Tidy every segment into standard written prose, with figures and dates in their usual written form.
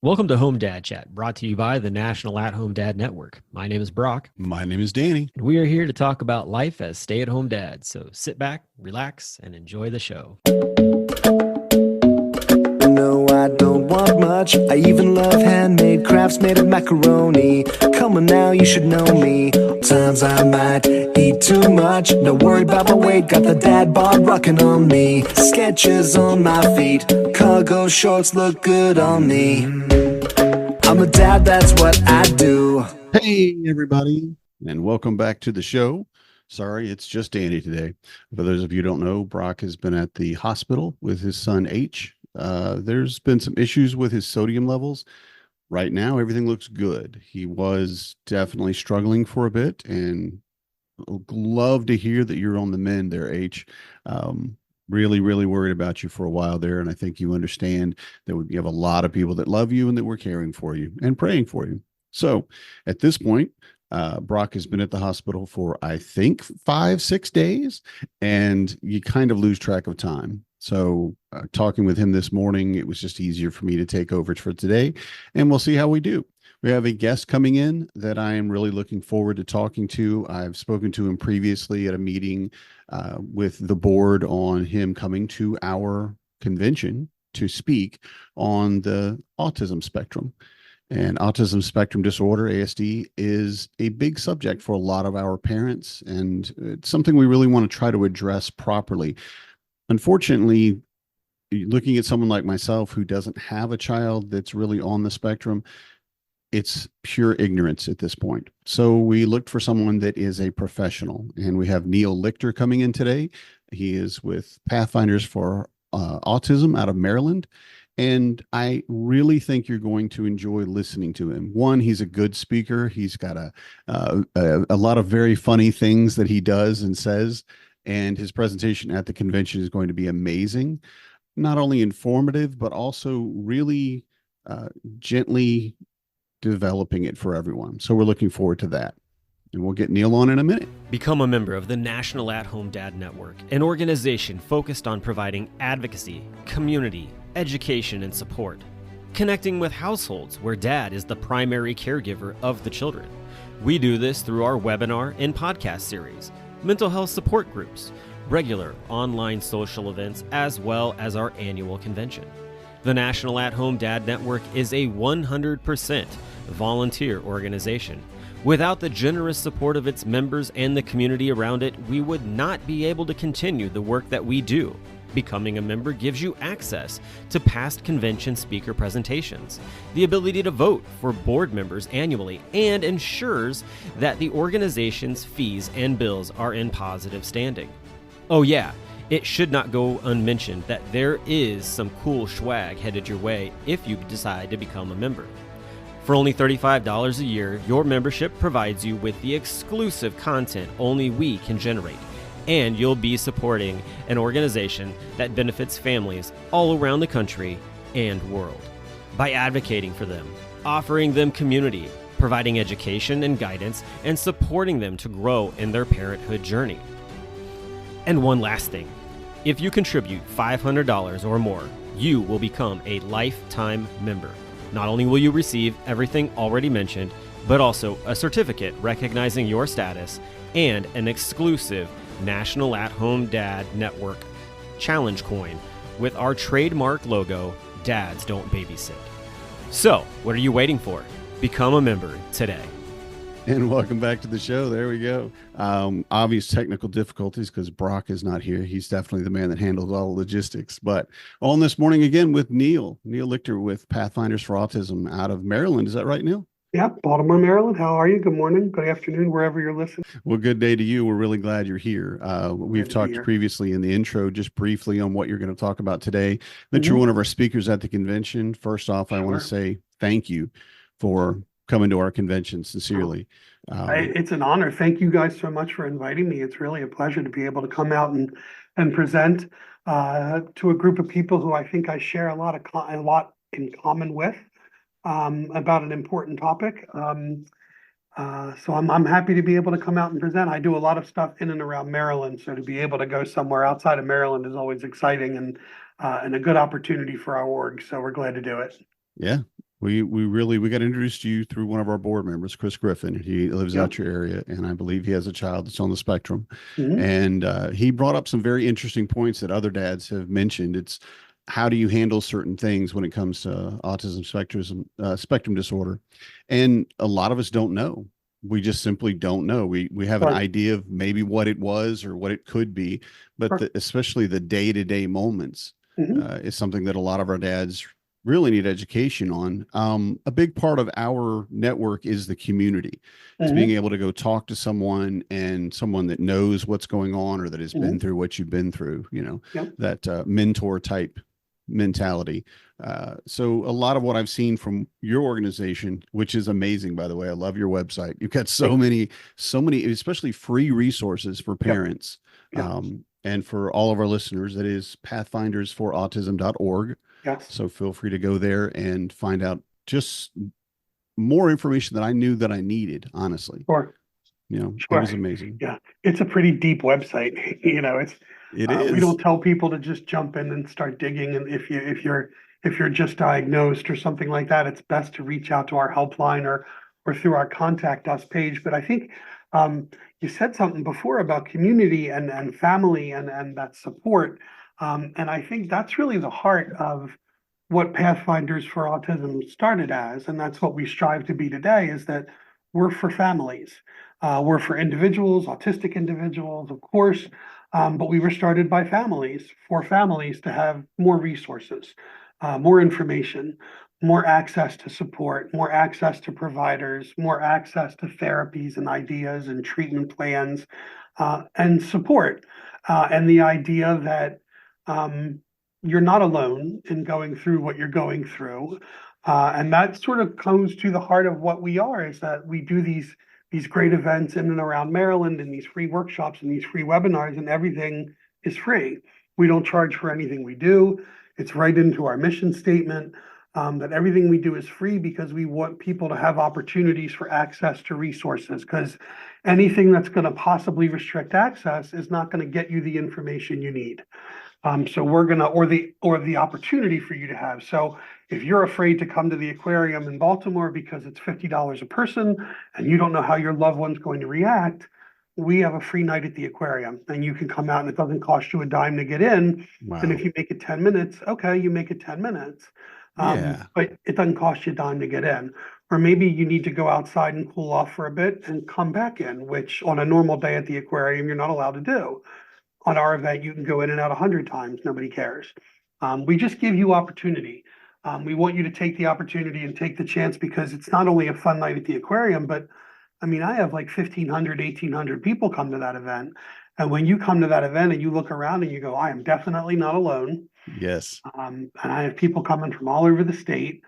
Welcome to Home Dad Chat, brought to you by the National At-Home Dad Network. My name is Brock, My name is Danny. and we are here to talk about life as stay-at-home dads. So sit back, relax, and enjoy the show. No, I don't want much. I even love handmade crafts made of macaroni. Come on now, you should know me. Times I might eat too much. No worry about my weight. Got the dad bod rocking on me. Sketches on my feet. Cargo shorts look good on me. I'm a dad, that's what I do. Hey, everybody, and welcome back to the show. Sorry, it's just Danny today. For those of you who don't know, Brock has been at the hospital with his son H. There's been some issues with his sodium levels. Right now, everything looks good. He was definitely struggling for a bit, and love to hear that you're on the mend there, H. Really, really worried about you for a while there, and I think you understand that you have a lot of people that love you and that we're caring for you and praying for you. So at this point, Brock has been at the hospital for, I think, 5-6 days, and you kind of lose track of time. So talking with him this morning, it was just easier for me to take over for today, and we'll see how we do. We have a guest coming in that I am really looking forward to talking to. I've spoken to him previously at a meeting with the board on him coming to our convention to speak on the autism spectrum. And autism spectrum disorder, ASD, is a big subject for a lot of our parents, and it's something we really want to try to address properly. Unfortunately, looking at someone like myself who doesn't have a child that's really on the spectrum, it's pure ignorance at this point. So we looked for someone that is a professional, and we have Neal Lichter coming in today. He is with Pathfinders for Autism out of Maryland. And I really think you're going to enjoy listening to him. One, he's a good speaker. He's got a lot of very funny things that he does and says. And his presentation at the convention is going to be amazing. Not only informative, but also really gently developing it for everyone. So we're looking forward to that. And we'll get Neal on in a minute. Become a member of the National At-Home Dad Network, an organization focused on providing advocacy, community, education, and support, connecting with households where dad is the primary caregiver of the children. We do this through our webinar and podcast series, mental health support groups, regular online social events, as well as our annual convention. The National At-Home Dad Network is a 100% volunteer organization. Without the generous support of its members and the community around it, we would not be able to continue the work that we do. Becoming a member gives you access to past convention speaker presentations, the ability to vote for board members annually, and ensures that the organization's fees and bills are in positive standing. Oh yeah, it should not go unmentioned that there is some cool swag headed your way if you decide to become a member. For only $35 a year, your membership provides you with the exclusive content only we can generate, and you'll be supporting an organization that benefits families all around the country and world. By advocating for them, offering them community, providing education and guidance, and supporting them to grow in their parenthood journey. And one last thing, if you contribute $500 or more, you will become a lifetime member. Not only will you receive everything already mentioned, but also a certificate recognizing your status and an exclusive National At-Home Dad Network challenge coin with our trademark logo, Dads Don't Babysit. So, what are you waiting for? Become a member today. And welcome back to the show. There we go. Obvious technical difficulties because Brock is not here. He's definitely the man that handles all the logistics. But on this morning again with Neal Lichter with Pathfinders for Autism out of Maryland. Is that right, Neal? Yeah, Baltimore, Maryland. How are you? Good morning, good afternoon, wherever you're listening. Well, good day to you. We're really glad you're here. We've talked previously in the intro just briefly on what you're going to talk about today, that you're one of our speakers at the convention. First off, I want to say thank you for coming to our convention sincerely. It's an honor. Thank you guys so much for inviting me. It's really a pleasure to be able to come out and present to a group of people who I think I share a lot in common with about an important topic. So I'm happy to be able to come out and present. I do a lot of stuff in and around Maryland, so to be able to go somewhere outside of Maryland is always exciting and a good opportunity for our org. So we're glad to do it. Yeah, We got introduced to you through one of our board members, Chris Griffin. He lives Yep. out your area, and I believe he has a child that's on the spectrum. Mhm. And he brought up some very interesting points that other dads have mentioned. It's how do you handle certain things when it comes to autism spectrum disorder, and a lot of us don't know. We just simply don't know. We have an Sure. idea of maybe what it was or what it could be, but Sure. especially the day-to-day moments Mhm. is something that a lot of our dads really need education on. A big part of our network is the community. It's being Mhm. able to go talk to someone and someone that knows what's going on or that has been Mhm. through what you've been through, Yep. that mentor type mentality. So a lot of what I've seen from your organization, which is amazing, by the way, I love your website. You've got Thank you. so many, especially free resources for Yep. parents. Yep. And for all of our listeners, that is pathfindersforautism.org. Yes. So feel free to go there and find out just more information that I knew that I needed, honestly. Sure. It was Sure. amazing. Yeah. It's a pretty deep website. It's It we don't is. tell people to just jump in and start digging. And if you're just diagnosed or something like that, it's best to reach out to our helpline or through our contact us page. But I think you said something before about community and family and that support. And I think that's really the heart of what Pathfinders for Autism started as, and that's what we strive to be today, is that we're for families. We're for individuals, autistic individuals, of course, but we were started by families, for families to have more resources, more information, more access to support, more access to providers, more access to therapies and ideas and treatment plans, and support. And the idea that you're not alone in going through what you're going through. And that sort of comes to the heart of what we are, is that we do these great events in and around Maryland and these free workshops and these free webinars, and everything is free. We don't charge for anything we do. It's right into our mission statement, that everything we do is free because we want people to have opportunities for access to resources, because anything that's going to possibly restrict access is not going to get you the information you need. So we're gonna, or the opportunity for you to have. So if you're afraid to come to the aquarium in Baltimore because it's $50 a person and you don't know how your loved one's going to react, we have a free night at the aquarium and you can come out and it doesn't cost you a dime to get in. And Wow. if you make it 10 minutes, okay, you make it 10 minutes. Yeah. But it doesn't cost you a dime to get in. Or maybe you need to go outside and cool off for a bit and come back in, which on a normal day at the aquarium, you're not allowed to do. On our event, you can go in and out 100 times. Nobody cares. We just give you opportunity. We want you to take the opportunity and take the chance, because it's not only a fun night at the aquarium, but I mean, I have like 1,500, 1,800 people come to that event. And when you come to that event and you look around and you go, I am definitely not alone. Yes. And I have people coming from all over the state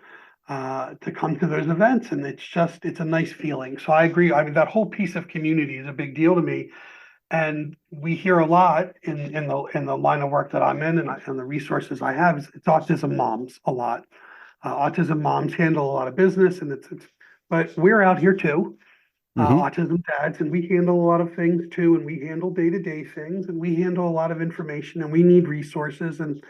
to come to those events. And it's a nice feeling. So I agree. I mean, that whole piece of community is a big deal to me. And we hear a lot in the line of work that I'm in, and the resources I have, it's autism moms a lot. Autism moms handle a lot of business, and but we're out here too, Hmm. autism dads, and we handle a lot of things too, and we handle day-to-day things, and we handle a lot of information, and we need resources and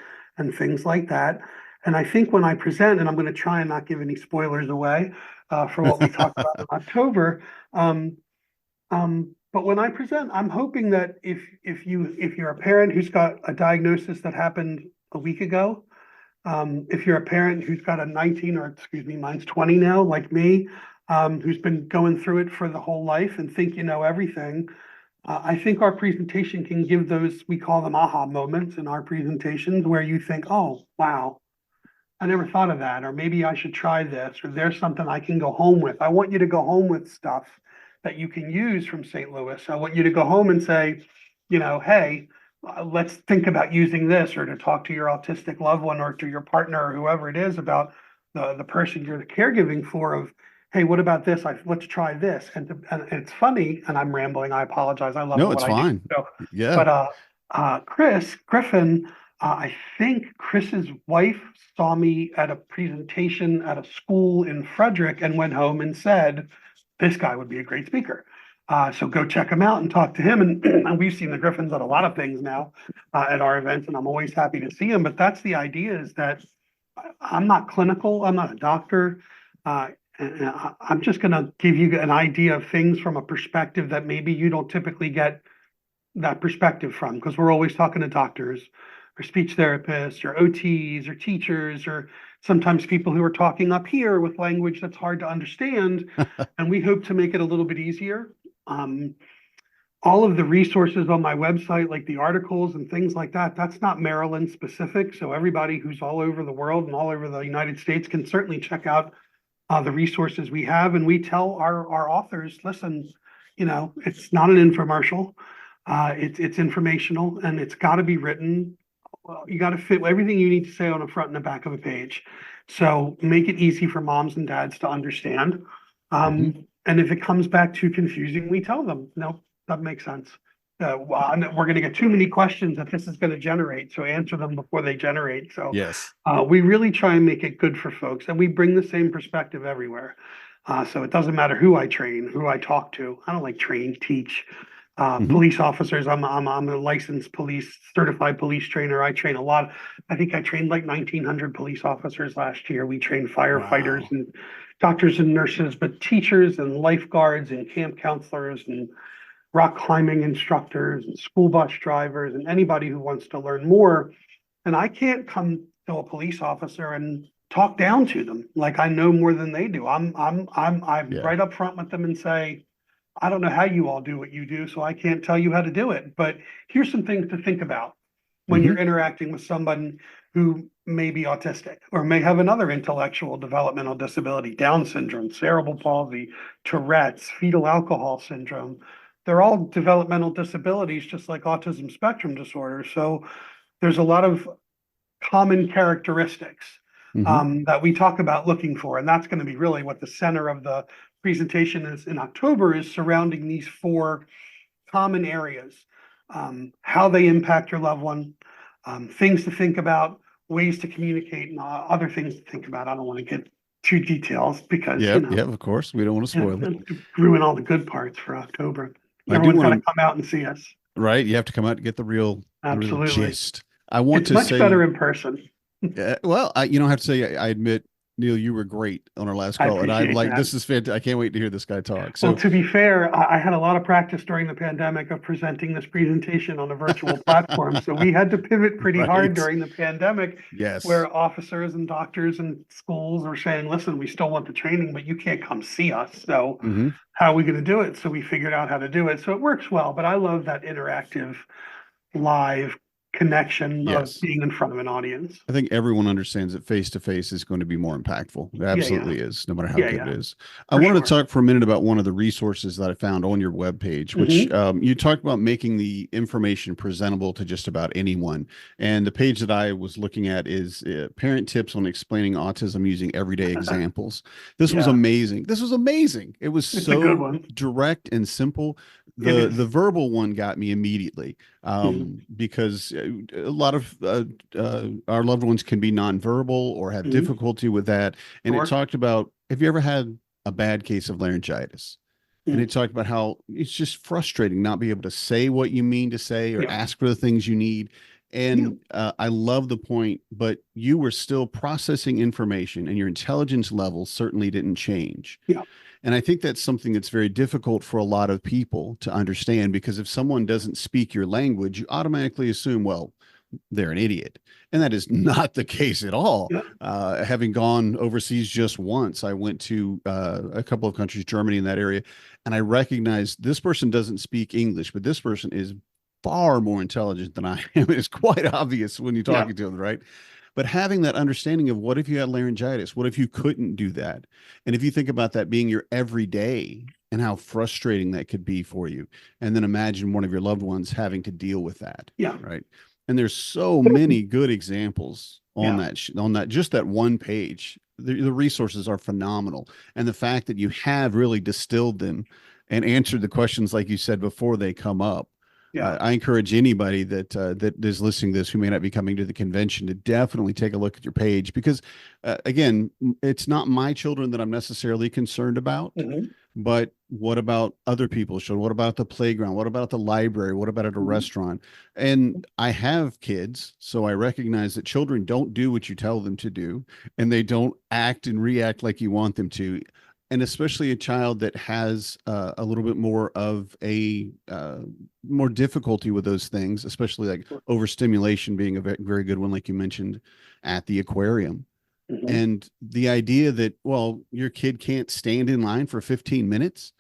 things like that. And I think when I present, and I'm going to try and not give any spoilers away for what we talk about in October. But when I present, I'm hoping that if you're a parent who's got a diagnosis that happened a week ago, if you're a parent who's got a 19, or excuse me, mine's 20 now, like me, who's been going through it for the whole life and think you know everything, I think our presentation can give those, we call them aha moments in our presentations, where you think, oh, wow, I never thought of that, or maybe I should try this, or there's something I can go home with. I want you to go home with stuff that you can use from St. Louis. I want you to go home and say, hey, let's think about using this, or to talk to your autistic loved one or to your partner or whoever it is about the person you're caregiving for, of, hey, what about this? Let's try this. And it's funny, and I'm rambling. I apologize. I love No, what it's I do. fine. So, Yeah. but Chris Griffin, I think Chris's wife saw me at a presentation at a school in Frederick and went home and said, this guy would be a great speaker. So go check him out and talk to him. And we've seen the Griffins at a lot of things now at our events, and I'm always happy to see him. But that's the idea, is that I'm not clinical. I'm not a doctor. I'm just going to give you an idea of things from a perspective that maybe you don't typically get that perspective from, because we're always talking to doctors or speech therapists or OTs or teachers or sometimes people who are talking up here with language that's hard to understand. And we hope to make it a little bit easier. All of the resources on my website, like the articles and things like that, that's not Maryland specific. So everybody who's all over the world and all over the United States can certainly check out the resources we have. And we tell our authors, listen, it's not an infomercial. It's informational, and it's got to be written. Well, you got to fit everything you need to say on the front and the back of a page. So make it easy for moms and dads to understand. And if it comes back too confusing, we tell them, no, that makes sense. We're going to get too many questions that this is going to generate. So answer them before they generate. So Yes. we really try and make it good for folks, and we bring the same perspective everywhere. So it doesn't matter who I train, who I talk to. I don't like train, teach. Police officers. I'm a licensed certified police trainer. I train a lot. I think I trained like 1,900 police officers last year. We trained firefighters Wow. and doctors and nurses, but teachers and lifeguards and camp counselors and rock climbing instructors and school bus drivers and anybody who wants to learn more. And I can't come to a police officer and talk down to them like I know more than they do. I'm Yeah. right up front with them and say, I don't know how you all do what you do, so I can't tell you how to do it. But here's some things to think about when you're interacting with someone who may be autistic or may have another intellectual developmental disability, Down syndrome, cerebral palsy, Tourette's, fetal alcohol syndrome. They're all developmental disabilities, just like autism spectrum disorder. So there's a lot of common characteristics that we talk about looking for. And that's going to be really what the center of the presentation is in October, is surrounding these 4 common areas. How they impact your loved one, things to think about, ways to communicate, and other things to think about. I don't want to get too details because of course, we don't want to spoil it. Ruin all the good parts for October. I do Everyone's got to want come out and see us. right. You have to come out and get the real Absolutely. gist. I want It's to much say, better in person. well, I have to say, I admit, Neal, you were great on our last I call, and I'm appreciate like, that. this is fantastic. I can't wait to hear this guy talk. Well, So to be fair, I had a lot of practice during the pandemic of presenting this presentation on a virtual platform. So we had to pivot pretty hard Right. during the pandemic, yes, where officers and doctors and schools were saying, listen, we still want the training, but you can't come see us. So how are we going to do it? So we figured out how to do it. So it works well, but I love that interactive live connection Yes. of being in front of an audience. I think everyone understands that face to face is going to be more impactful. It absolutely is, no matter how good it is. I wanted to talk for a minute about one of the resources that I found on your webpage, which you talked about making the information presentable to just about anyone. And the page that I was looking at is parent tips on explaining autism using everyday examples. This was amazing. This was amazing. It was so direct and simple. The verbal one got me immediately because a lot of our loved ones can be nonverbal or have difficulty with that. And it talked about, have you ever had a bad case of laryngitis? And it talked about how it's just frustrating not be able to say what you mean to say or ask for the things you need. And I love the point, but you were still processing information and your intelligence level certainly didn't change. And I think that's something that's very difficult for a lot of people to understand, because if someone doesn't speak your language, you automatically assume, well, they're an idiot. And that is not the case at all. Having gone overseas just once, I went to a couple of countries, Germany in that area, and I recognized this person doesn't speak English, but this person is far more intelligent than I am. It's quite obvious when you're talking to them, right? But having that understanding of what if you had laryngitis? What if you couldn't do that? And if you think about that being your everyday and how frustrating that could be for you, and then imagine one of your loved ones having to deal with that. Right. And there's so many good examples on that, just that one page. The resources are phenomenal. And the fact that you have really distilled them and answered the questions, like you said, before they come up, Yeah. I encourage anybody that is listening to this who may not be coming to the convention to definitely take a look at your page because, again, it's not my children that I'm necessarily concerned about, Mhm. but what about other people's children? What about the playground? What about at the library? What about at a Mhm. restaurant? And I have kids, so I recognize that children don't do what you tell them to do, and they don't act and react like you want them to, and especially a child that has a little bit more of a more difficulty with those things, especially like overstimulation being a very good one, like you mentioned at the aquarium. Mhm. And the idea that, well, your kid can't stand in line for 15 minutes.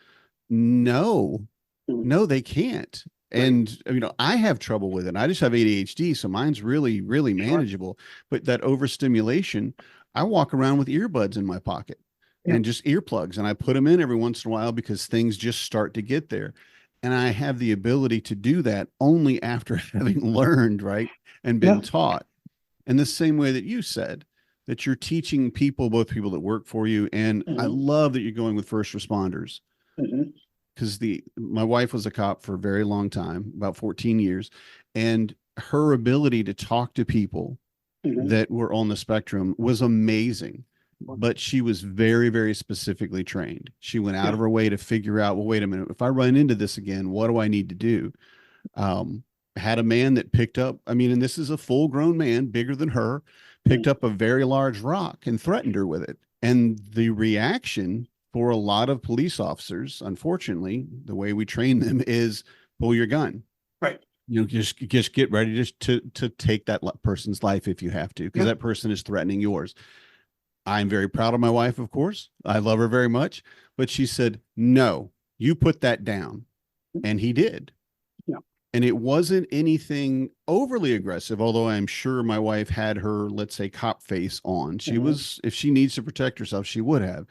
No, Mhm. no, they can't. Right. And I have trouble with it. I just have ADHD, so mine's really, really Sure. manageable. But that overstimulation, I walk around with earbuds in my pocket Yeah. and just earplugs, and I put them in every once in a while because things just start to get there. And I have the ability to do that only after having learned, right, and Yeah. been taught. And the same way that you said that you're teaching people, both people that work for you, and I Mhm. love that you're going with first responders Mhm. because the my wife was a cop for a very long time, about 14 years, and her ability to talk to people Mhm. that were on the spectrum was amazing. But she was very, very specifically trained. She went out Yeah. of her way to figure out, well, wait a minute, if I run into this again, what do I need to do? Um, had a man that picked up, I mean, and this is a full grown man, bigger than her, picked Mhm. up a very large rock and threatened her with it. And the reaction for a lot of police officers, unfortunately, the way we train them is pull your gun. Right. Just get ready to take that person's life if you have to, because Yeah. that person is threatening yours. I'm very proud of my wife, of course. I love her very much, but she said, "No, you put that down." And he did. Yeah. And it wasn't anything overly aggressive, although I'm sure my wife had her, let's say, cop face on. She Mhm. was, if she needs to protect herself, she would have.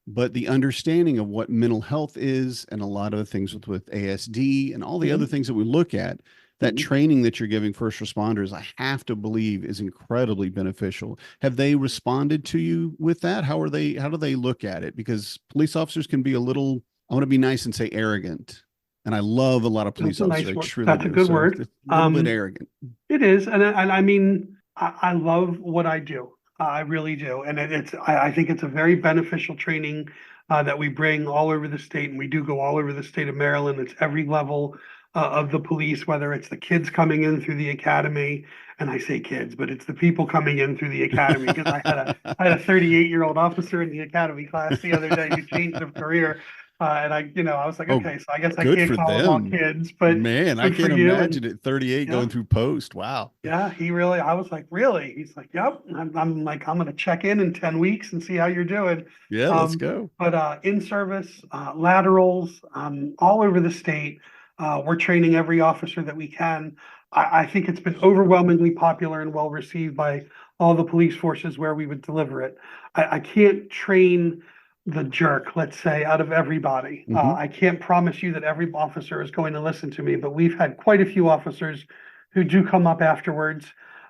But the understanding of what mental health is and a lot of the things with ASD and all the other Mhm. things that we look at, that Mhm. training that you're giving first responders, I have to believe is incredibly beneficial. Have they responded to you with that? How do they look at it? Because police officers can be a little, I want to be nice and say arrogant. And I love a lot of That's police a officers. nice I word. truly That's a do. good So word. it's a little bit arrogant. It is, and I mean, I love what I do. I really do, and I think it's a very beneficial training that we bring all over the state, and we do go all over the state of Maryland. It's every level of the police, whether it's the kids coming in through the academy, and I say kids, but it's the people coming in through the academy. Because I had a 38-year-old officer in the academy class the other day who changed of career, and I was like, Oh, okay, so I guess I good can't for call them all them. kids, but Man, I good for can't you, imagine and at 38 yeah. going through post. Wow. Yeah, I was like, really? He's like, yep. I'm like, I'm gonna check in 10 weeks and see how you're doing. Yeah, let's go. But in service, laterals, all over the state, we're training every officer that we can. I think it's been overwhelmingly popular and well received by all the police forces where we would deliver it. I can't train the jerk, let's say, out of everybody. Hmm. I can't promise you that every officer is going to listen to me, but we've had quite a few officers who do come up afterwards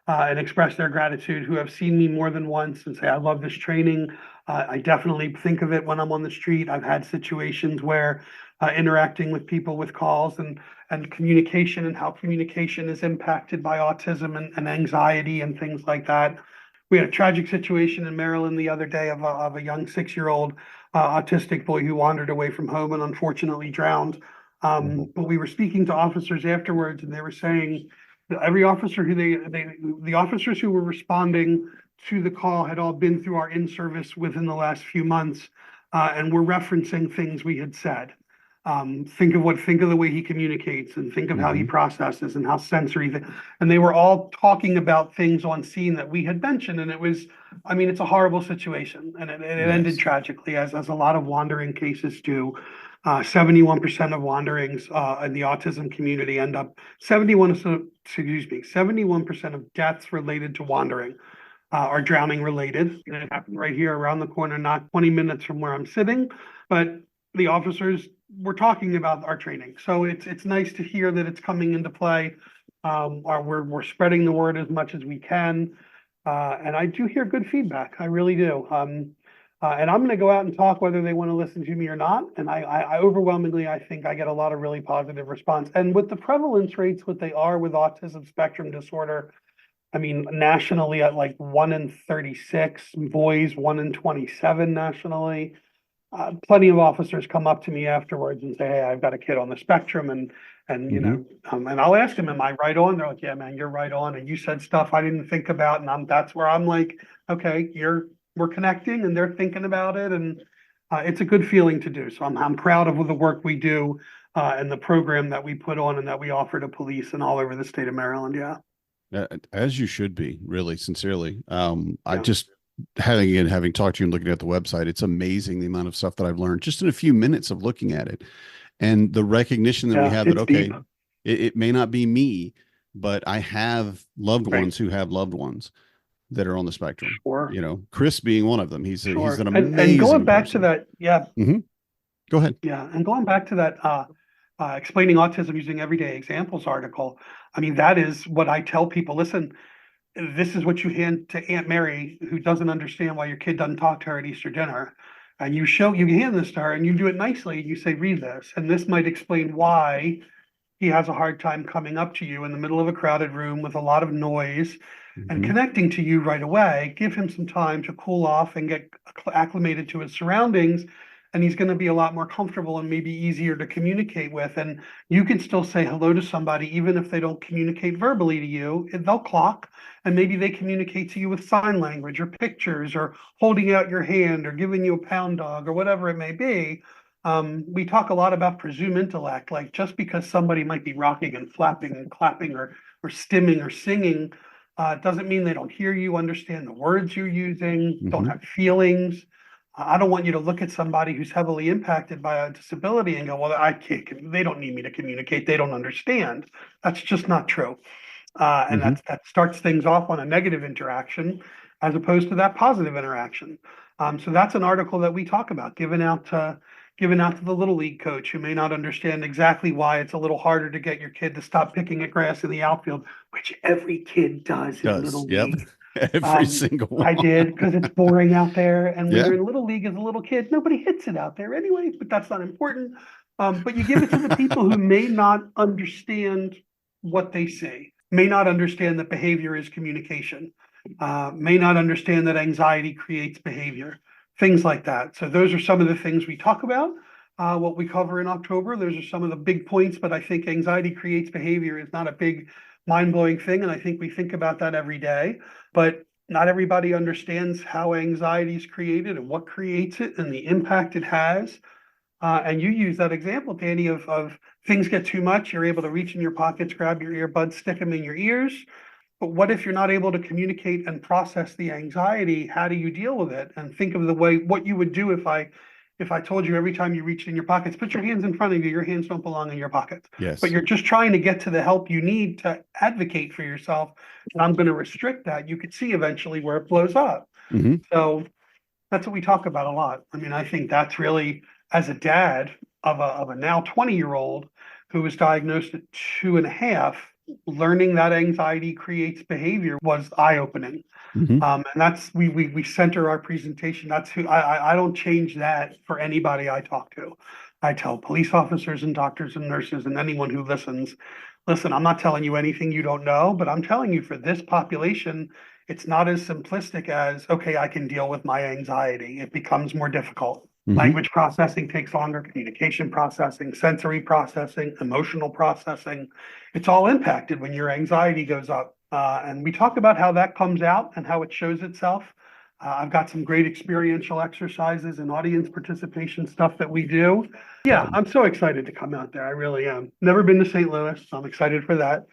and express their gratitude, who have seen me more than once and say, I love this training. I definitely think of it when I'm on the street. I've had situations where interacting with people with calls and communication and how communication is impacted by autism and anxiety and things like that. We had a tragic situation in Maryland the other day of a young 6-year-old autistic boy who wandered away from home and unfortunately drowned. But we were speaking to officers afterwards, and they were saying that every officer the officers who were responding to the call had all been through our in-service within the last few months, and were referencing things we had said. Think of the way he communicates and think of how he Hmm. processes and how sensory, and they were all talking about things on scene that we had mentioned. And it was, I mean, it's a horrible situation and it ended Yes. tragically as a lot of wandering cases do. 71% of wanderings in the autism community end up 71% of deaths related to wandering are drowning related. And it happened right here around the corner, not 20 minutes from where I'm sitting, but the officers were talking about our training. So it's nice to hear that it's coming into play. We're spreading the word as much as we can. And I do hear good feedback. I really do. And I'm going to go out and talk whether they want to listen to me or not. And I overwhelmingly, I think I get a lot of really positive response. And with the prevalence rates, what they are with autism spectrum disorder, I mean, nationally at like 1 in 36 boys, 1 in 27 nationally. Plenty of officers come up to me afterwards and say, "Hey, I've got a kid on the spectrum," and and I'll ask them, "Am I right on?" They're like, "Yeah, man, you're right on." And you said stuff I didn't think about, and that's where I'm like, "Okay, we're connecting, and they're thinking about it, and it's a good feeling to do." So I'm proud of the work we do and the program that we put on and that we offer to police and all over the state of Maryland. Yeah. As you should be, really, sincerely. I Yeah. just having talked to you and looking at the website, it's amazing the amount of stuff that I've learned just in a few minutes of looking at it, and the recognition that we Yeah, have that it's okay, deep. it may not be me, but I have loved Right. ones who have loved ones that are on the spectrum. Sure. You know, Chris being one of them. He's Sure. an And amazing going back to person. that, yeah, Go ahead. yeah, and going back to that, explaining autism using everyday examples article, I mean, that is what I tell people. Listen, this is what you hand to Aunt Mary, who doesn't understand why your kid doesn't talk to her at Easter dinner. And you hand this to her and you do it nicely. You say, read this. And this might explain why he has a hard time coming up to you in the middle of a crowded room with a lot of noise and connecting to you right away. Give him some time to cool off and get acclimated to his surroundings. And he's going to be a lot more comfortable and maybe easier to communicate with. And you can still say hello to somebody, even if they don't communicate verbally to you. They'll clock, and maybe they communicate to you with sign language or pictures or holding out your hand or giving you a pound dog or whatever it may be. We talk a lot about presumed intellect, like just because somebody might be rocking and flapping and clapping or stimming or singing, doesn't mean they don't hear you, understand the words you're using, don't have feelings. I don't want you to look at somebody who's heavily impacted by a disability and go, well, I can't, they don't need me to communicate. They don't understand. That's just not true. And that starts things off on a negative interaction as opposed to that positive interaction. So that's an article that we talk about, given out to the little league coach who may not understand exactly why it's a little harder to get your kid to stop picking at grass in the outfield, which every kid does in little league. Every single one. I did, because it's boring out there. And when Yeah. you're in little league as a little kid, nobody hits it out there anyway, but that's not important. But you give it to the people who may not understand what they see, may not understand that behavior is communication, may not understand that anxiety creates behavior, things like that. So those are some of the things we talk about, what we cover in October. Those are some of the big points, but I think anxiety creates behavior is not a big mind-blowing thing. And I think we think about that every day, but not everybody understands how anxiety is created and what creates it and the impact it has. And you use that example, Danny, of things get too much. You're able to reach in your pockets, grab your earbuds, stick them in your ears. But what if you're not able to communicate and process the anxiety? How do you deal with it? And think of what you would do if I told you every time you reach in your pockets, put your hands in front of you, your hands don't belong in your pockets. Yes. But you're just trying to get to the help you need to advocate for yourself. And I'm going to restrict that. You could see eventually where it blows up. So that's what we talk about a lot. I mean, I think that's really, as a dad of a now 20-year-old who was diagnosed at 2.5, learning that anxiety creates behavior was eye-opening. And that's we center our presentation. That's who I don't change that for anybody I talk to. I tell police officers and doctors and nurses and anyone who listens, listen, I'm not telling you anything you don't know, but I'm telling you for this population, it's not as simplistic as, okay, I can deal with my anxiety. It becomes more difficult. Language processing takes longer, communication processing, sensory processing, emotional processing. It's all impacted when your anxiety goes up. And we talk about how that comes out and how it shows itself. I've got some great experiential exercises and audience participation stuff that we do. Yeah, I'm so excited to come out there. I really am. Never been to St. Louis, so I'm excited for that.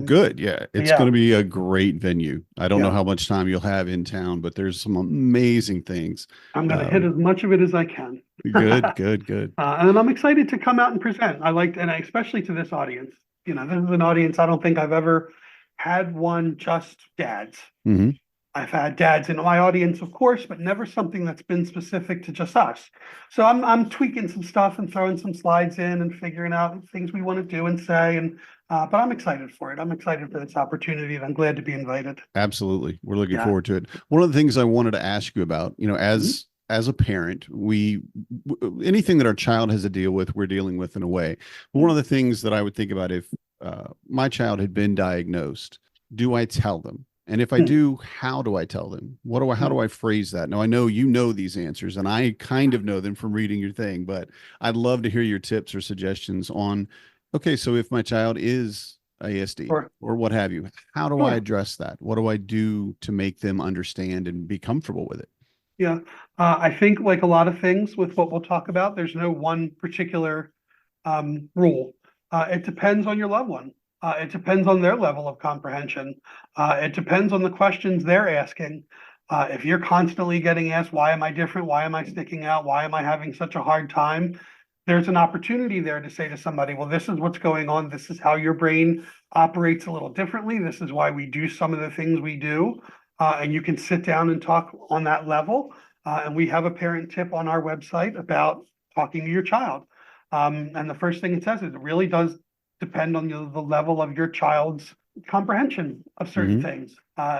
Good. Yeah. It's yeah. going to be a great venue. I don't Yeah. know how much time you'll have in town, but there's some amazing things. I'm going to hit as much of it as I can. Good. And I'm excited to come out and present. And especially to this audience. You know, this is an audience I don't think I've ever had one just dads. I've had dads in my audience, of course, but never something that's been specific to just us. So I'm tweaking some stuff and throwing some slides in and figuring out things we want to do and say. And but I'm excited for it. I'm excited for this opportunity, and I'm glad to be invited. Absolutely. We're looking forward to it. One of the things I wanted to ask you about, you know, as as a parent, anything that our child has to deal with, we're dealing with in a way. But one of the things that I would think about, if my child had been diagnosed, do I tell them? And if I do, how do I tell them? How do I phrase that? Now, I know you know these answers, and I kind of know them from reading your thing, but I'd love to hear your tips or suggestions on, okay, so if my child is ASD Sure. or what have you, how do I Sure. address that? What do I do to make them understand and be comfortable with it? Yeah, I think like a lot of things with what we'll talk about, there's no one particular rule. It depends on your loved one. It depends on their level of comprehension. It depends on the questions they're asking. If you're constantly getting asked, why am I different? Why am I sticking out? Why am I having such a hard time? There's an opportunity there to say to somebody, well, this is what's going on. This is how your brain operates a little differently. This is why we do some of the things we do. And you can sit down and talk on that level. And we have a parent tip on our website about talking to your child. And the first thing it says is it really does depend on the level of your child's comprehension of certain things.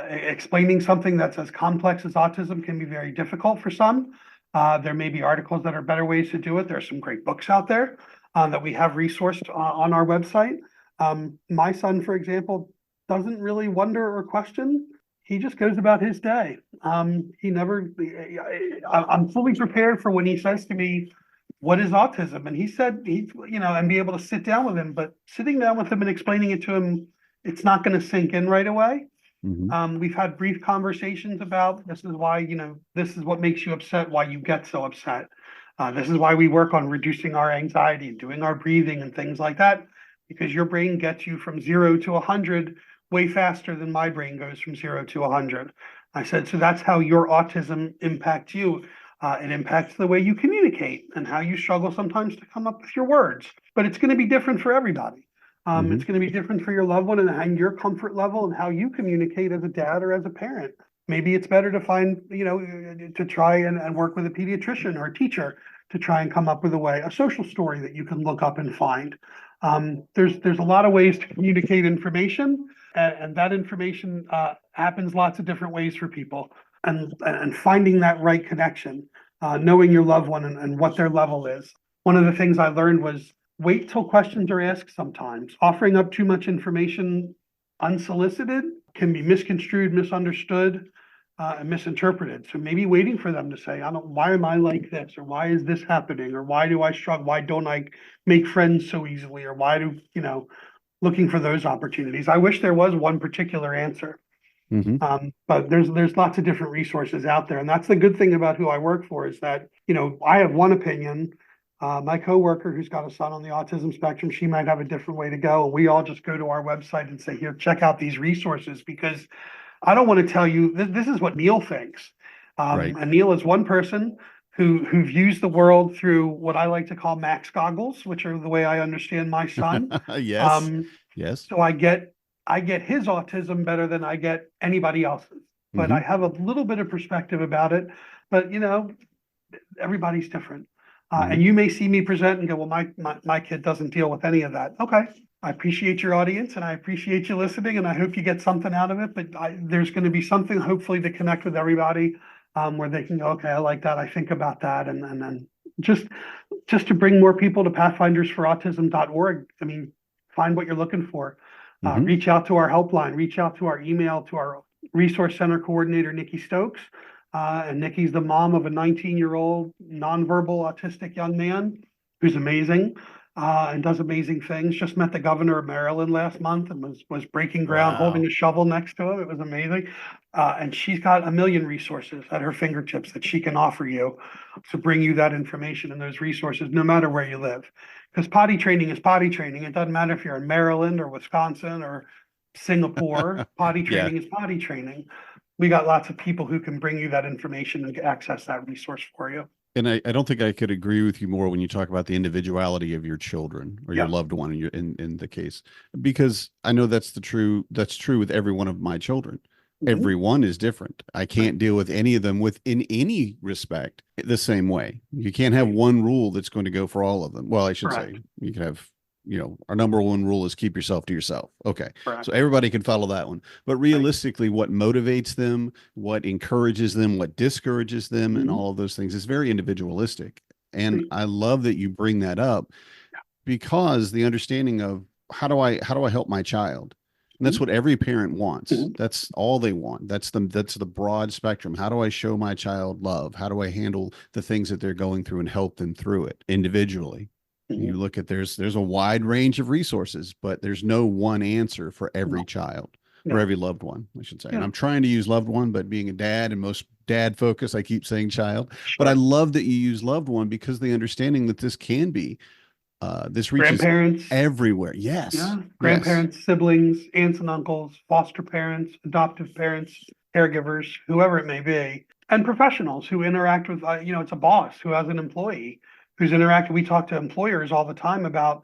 Explaining something that's as complex as autism can be very difficult for some. There may be articles that are better ways to do it. There are some great books out there that we have resourced on our website. My son, for example, doesn't really wonder or question. He just goes about his day. I'm fully prepared for when he says to me, what is autism? And he said, and be able to sit down with him, but sitting down with him and explaining it to him, it's not going to sink in right away. We've had brief conversations about this is why, this is what makes you upset, why you get so upset. This is why we work on reducing our anxiety and doing our breathing and things like that, because your brain gets you from 0 to 100 way faster than my brain goes from 0 to 100. I said, so that's how your autism impacts you. It impacts the way you communicate and how you struggle sometimes to come up with your words, but it's going to be different for everybody. It's going to be different for your loved one and your comfort level and how you communicate as a dad or as a parent. Maybe it's better to find, to try and work with a pediatrician or a teacher to try and come up with a social story that you can look up and find. There's a lot of ways to communicate information, and that information happens lots of different ways for people. And finding that right connection, knowing your loved one and what their level is. One of the things I learned was wait till questions are asked sometimes. Offering up too much information unsolicited can be misconstrued, misunderstood, and misinterpreted. So maybe waiting for them to say, why am I like this? Or why is this happening? Or why do I struggle? Why don't I make friends so easily? Or why looking for those opportunities. I wish there was one particular answer. But there's lots of different resources out there. And that's the good thing about who I work for is that, I have one opinion. My coworker who's got a son on the autism spectrum, she might have a different way to go. And we all just go to our website and say, here, check out these resources, because I don't want to tell you, this is what Neal thinks. Right. And Neal is one person who views the world through what I like to call Max goggles, which are the way I understand my son. Yes. Yes. So I get his autism better than I get anybody else's, but I have a little bit of perspective about it. But everybody's different, and you may see me present and go, "Well, my kid doesn't deal with any of that." Okay, I appreciate your audience and I appreciate you listening, and I hope you get something out of it. But there's going to be something hopefully to connect with everybody, where they can go, "Okay, I like that. I think about that," and then just to bring more people to pathfindersforautism.org. I mean, find what you're looking for. Reach out to our helpline, reach out to our email, to our resource center coordinator, Nikki Stokes. And Nikki's the mom of a 19-year-old nonverbal autistic young man who's amazing and does amazing things. Just met the governor of Maryland last month and was breaking ground, holding a shovel next to him. It was amazing. And she's got a million resources at her fingertips that she can offer you to bring you that information and those resources, no matter where you live. Because potty training is potty training. It doesn't matter if you're in Maryland or Wisconsin or Singapore. Potty training is potty training. We got lots of people who can bring you that information and access that resource for you. And I don't think I could agree with you more when you talk about the individuality of your children or your loved one in the case, because I know that's true with every one of my children. Everyone is different. I can't deal with any of them in any respect the same way. You can't have one rule that's going to go for all of them. Well, I should say you can have our number one rule is keep yourself to yourself. Okay. Correct. So everybody can follow that one. But realistically, what motivates them, what encourages them, what discourages them, and all of those things is very individualistic. And I love that you bring that up, because the understanding of how do I help my child? And that's what every parent wants. That's all they want. That's the broad spectrum. How do I show my child love? How do I handle the things that they're going through and help them through it individually? You look at there's a wide range of resources, but there's no one answer for every child or every loved one, I should say. And I'm trying to use loved one, but being a dad and most dad focus, I keep saying child. But I love that you use loved one, because the understanding that this can be this reaches grandparents everywhere. Yes. Yeah. Grandparents, siblings, aunts and uncles, foster parents, adoptive parents, caregivers, whoever it may be, and professionals who interact with, it's a boss who has an employee who's interacting. We talk to employers all the time about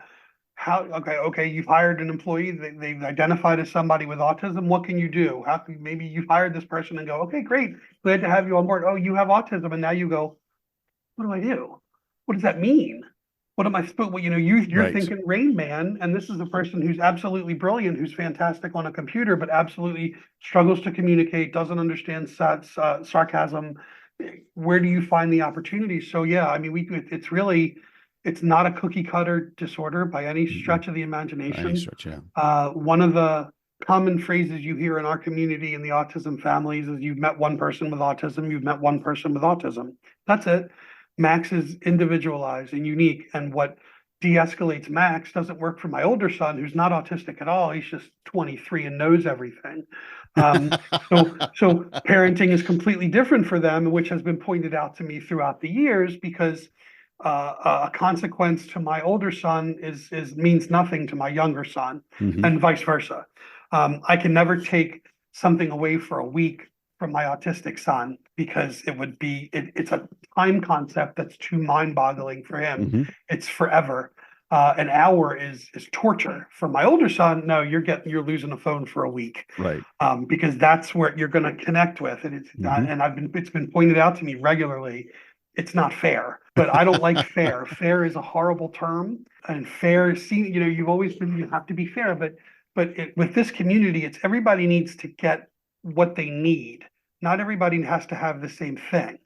okay, you've hired an employee, they've identified as somebody with autism. What can you do? Maybe you've hired this person and go, okay, great, glad to have you on board. Oh, you have autism. And now you go, what do I do? What does that mean? What am I supposed? Well, you're thinking Rain Man, and this is a person who's absolutely brilliant, who's fantastic on a computer, but absolutely struggles to communicate, doesn't understand sarcasm. Where do you find the opportunity? So yeah, I mean, it's not a cookie cutter disorder by any stretch of the imagination. One of the common phrases you hear in our community in the autism families is you've met one person with autism, you've met one person with autism. That's it. Max is individualized and unique, and what de-escalates Max doesn't work for my older son, who's not autistic at all. He's just 23 and knows everything. So parenting is completely different for them, which has been pointed out to me throughout the years, because a consequence to my older son means nothing to my younger son, and vice versa. I can never take something away for a week from my autistic son, because it's a time concept that's too mind-boggling for him. It's forever. An hour is torture. For my older son, no, you're losing a phone for a week, right? Because that's where you're going to connect with, and it's been pointed out to me regularly. It's not fair, but I don't like fair. Fair is a horrible term, and fair, you've always been, you have to be fair, but with this community, it's everybody needs to get what they need. Not everybody has to have the same thing.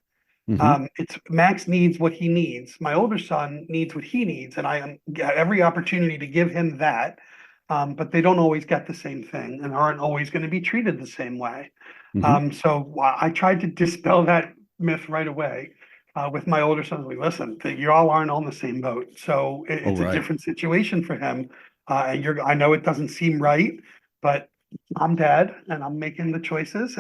It's Max needs what he needs. My older son needs what he needs, and I get every opportunity to give him that. But they don't always get the same thing and aren't always going to be treated the same way. So I tried to dispel that myth right away. With my older son, listen, you all aren't on the same boat. So it's a different situation for him. I know it doesn't seem right, but I'm dad and I'm making the choices,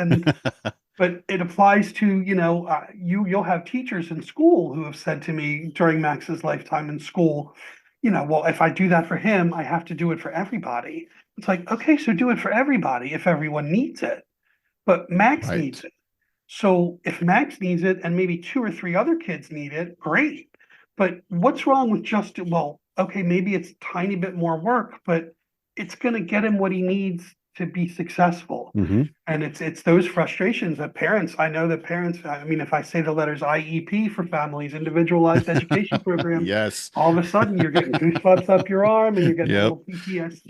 but it applies to, you'll have teachers in school who have said to me during Max's lifetime in school, well, if I do that for him, I have to do it for everybody. It's like, okay, so do it for everybody if everyone needs it, but Max needs it. So if Max needs it and maybe 2 or 3 other kids need it, great. But what's wrong with okay, maybe it's a tiny bit more work, but it's going to get him what he needs to be successful. And it's those frustrations that I know that parents, I mean, if I say the letters IEP for families, individualized education program, all of a sudden you're getting goosebumps up your arm and you're getting a little PTSD.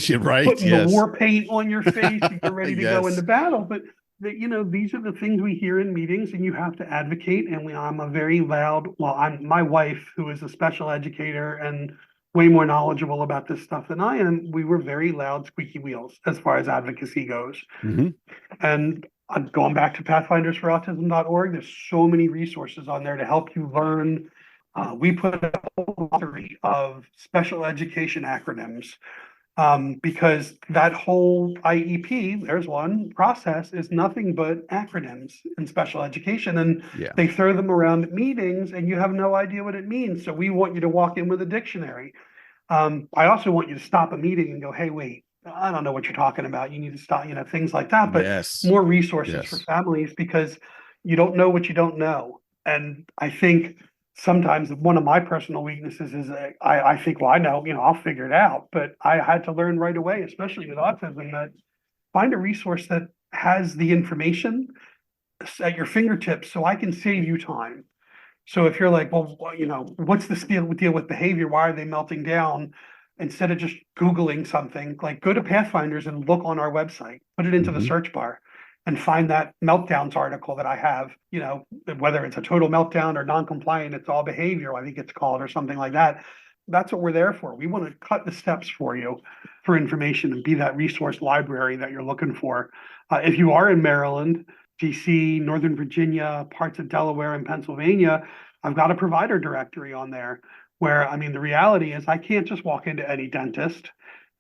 You're putting the war paint on your face and you're ready to go into battle. But these are the things we hear in meetings, and you have to advocate. And I'm a very loud, my wife, who is a special educator and way more knowledgeable about this stuff than I am, we were very loud, squeaky wheels as far as advocacy goes. And going back to pathfindersforautism.org, there's so many resources on there to help you learn. We put a whole lottery of special education acronyms, because that whole IEP, there's one process, is nothing but acronyms in special education. And they throw them around at meetings and you have no idea what it means. So we want you to walk in with a dictionary. I also want you to stop a meeting and go, hey, wait, I don't know what you're talking about. You need to stop, things like that. But more resources for families, because you don't know what you don't know. And I think sometimes one of my personal weaknesses is I think, well, I know, I'll figure it out. But I had to learn right away, especially with autism, that find a resource that has the information at your fingertips so I can save you time. So if you're like, well, what's the deal with behavior? Why are they melting down? instead of just Googling something, like go to Pathfinders and look on our website, put it into the search bar and find that meltdowns article that I have, you know, whether it's a total meltdown or non-compliant, it's all behavioral, I think it's called, or something like that. That's what we're there for. We want to cut the steps for you for information and be that resource library that you're looking for. If you are in Maryland, DC, Northern Virginia, parts of Delaware and Pennsylvania, I've got a provider directory on there where, I mean, the reality is I can't just walk into any dentist,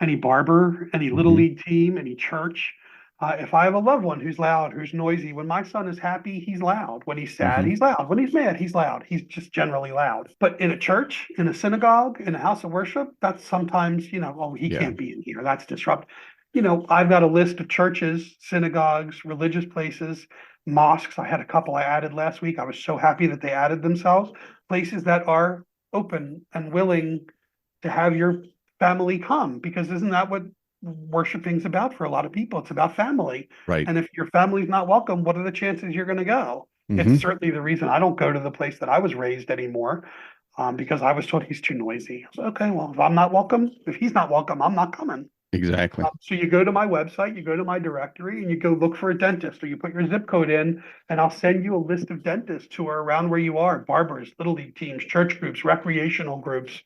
any barber, any little league team, any church. If I have a loved one who's loud, who's noisy, when my son is happy, he's loud. When he's sad, he's loud. When he's mad, he's loud. He's just generally loud. But in a church, in a synagogue, in a house of worship, that's sometimes, you know, oh, he can't be in here. That's disrupt. You know, I've got a list of churches, synagogues, religious places, mosques. I had a couple I added last week. I was so happy that they added themselves. Places that are open and willing to have your family come, because isn't that what worshiping's about for a lot of people? It's about family. Right. And if your family's not welcome, what are the chances you're going to go? It's certainly the reason I don't go to the place that I was raised anymore, because I was told he's too noisy. So, okay, well, if I'm not welcome, if he's not welcome, I'm not coming. Exactly. So you go to my website, you go to my directory, and you go look for a dentist, or you put your zip code in, and I'll send you a list of dentists who are around where you are: barbers, little league teams, church groups, recreational groups,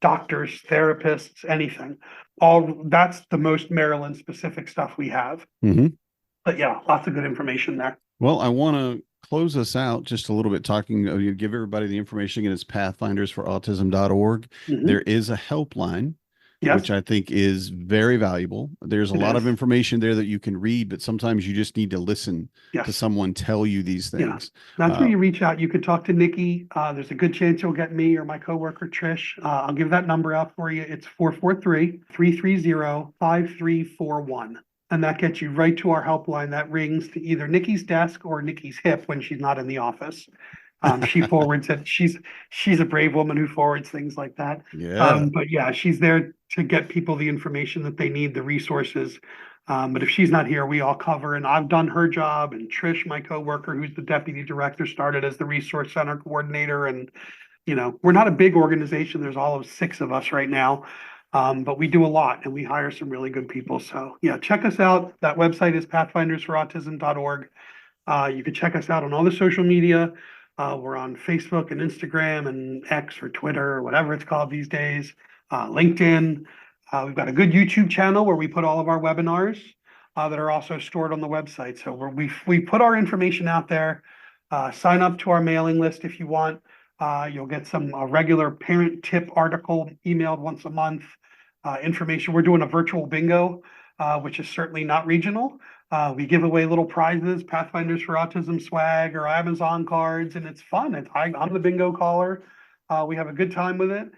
doctors, therapists, anything. All that's the most Maryland specific stuff we have. But yeah, lots of good information there. Well, I want to close us out just a little bit talking, you give everybody the information again. It's pathfindersforautism.org. There is a helpline, which I think is very valuable. There's a lot of information there that you can read, but sometimes you just need to listen to someone tell you these things. That's where you reach out. You could talk to Nikki. There's a good chance you'll get me or my coworker, Trish. I'll give that number out for you. It's 443-330-5341. And that gets you right to our helpline that rings to either Nikki's desk or Nikki's hip when she's not in the office. She forwards it. She's a brave woman who forwards things like that. But yeah, she's there to get people the information that they need, the resources. But if she's not here, we all cover. And I've done her job. And Trish, my coworker, who's the deputy director, started as the resource center coordinator. And, you know, we're not a big organization. There's all of 6 of us right now. But we do a lot and we hire some really good people. So yeah, check us out. That website is pathfindersforautism.org. You can check us out on all the social media. We're on Facebook and Instagram and X or Twitter or whatever it's called these days. LinkedIn. We've got a good YouTube channel where we put all of our webinars that are also stored on the website. So we put our information out there. Sign up to our mailing list if you want. You'll get some regular parent tip article emailed once a month. Information. We're doing a virtual bingo, which is certainly not regional. We give away little prizes, Pathfinders for Autism swag or Amazon cards, and it's fun. I'm the bingo caller. We have a good time with it.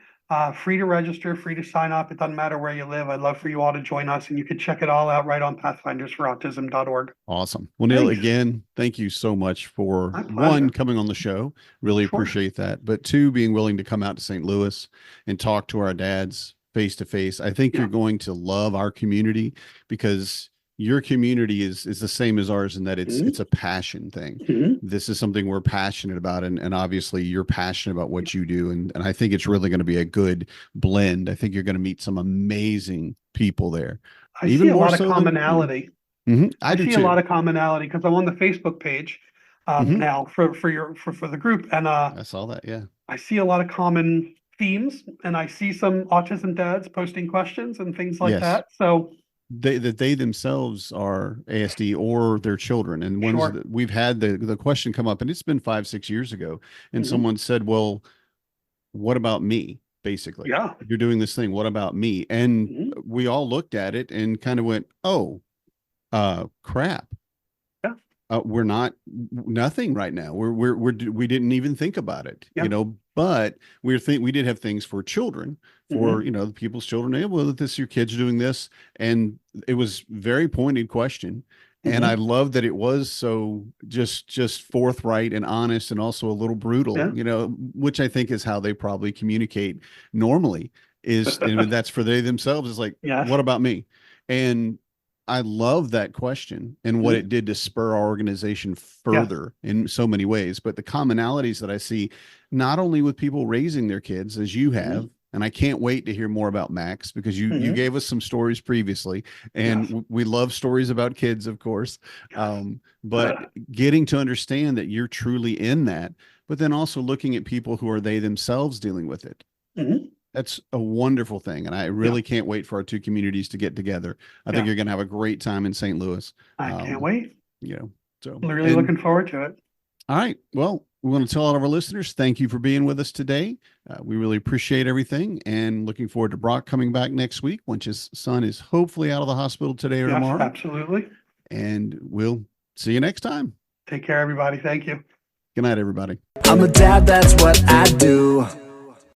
Free to register, free to sign up. It doesn't matter where you live. I'd love for you all to join us, and you can check it all out right on pathfindersforautism.org. Awesome. Well, Neal, again, thank you so much for one, coming on the show. Really appreciate that. But 2, being willing to come out to St. Louis and talk to our dads face to face. I think you're going to love our community because your community is the same as ours in that it's a passion thing. This is something we're passionate about. And obviously you're passionate about what you do. And I think it's really going to be a good blend. I think you're going to meet some amazing people there. I see a lot of commonality. I see a lot of commonality because I'm on the Facebook page now for the group. And I saw that. Yeah. I see a lot of common themes and I see some autism dads posting questions and things like that. So they themselves are ASD or their children. And we've had the question come up, and it's been 5-6 years ago. And someone said, well, what about me? Basically, you're doing this thing. What about me? And we all looked at it and kind of went, oh, crap. We're nothing right now. We didn't even think about it, you know, but we did have things for children, for, you know, the people's children. Hey, well, this, your kid's doing this. And it was very pointed question. And I love that it was so just forthright and honest and also a little brutal, you know, which I think is how they probably communicate normally and that's for they themselves is like, what about me? And I love that question and what it did to spur our organization further in so many ways. But the commonalities that I see, not only with people raising their kids as you have, And I can't wait to hear more about Max, because you gave us some stories previously, and Yes. we love stories about kids, of course. Yes. But getting to understand that you're truly in that, but then also looking at people who are they themselves dealing with it. Mhm. That's a wonderful thing. And I really can't wait for our two communities to get together. I think you're going to have a great time in St. Louis. I can't wait. You know, so I'm really looking forward to it. all right. Well, we want to tell all of our listeners, thank you for being with us today. We really appreciate everything, and looking forward to Brock coming back next week once his son is hopefully out of the hospital today or Yes, tomorrow. absolutely. And we'll see you next time. Take care, everybody. Thank you. Good night, everybody. I'm a dad, that's what I do.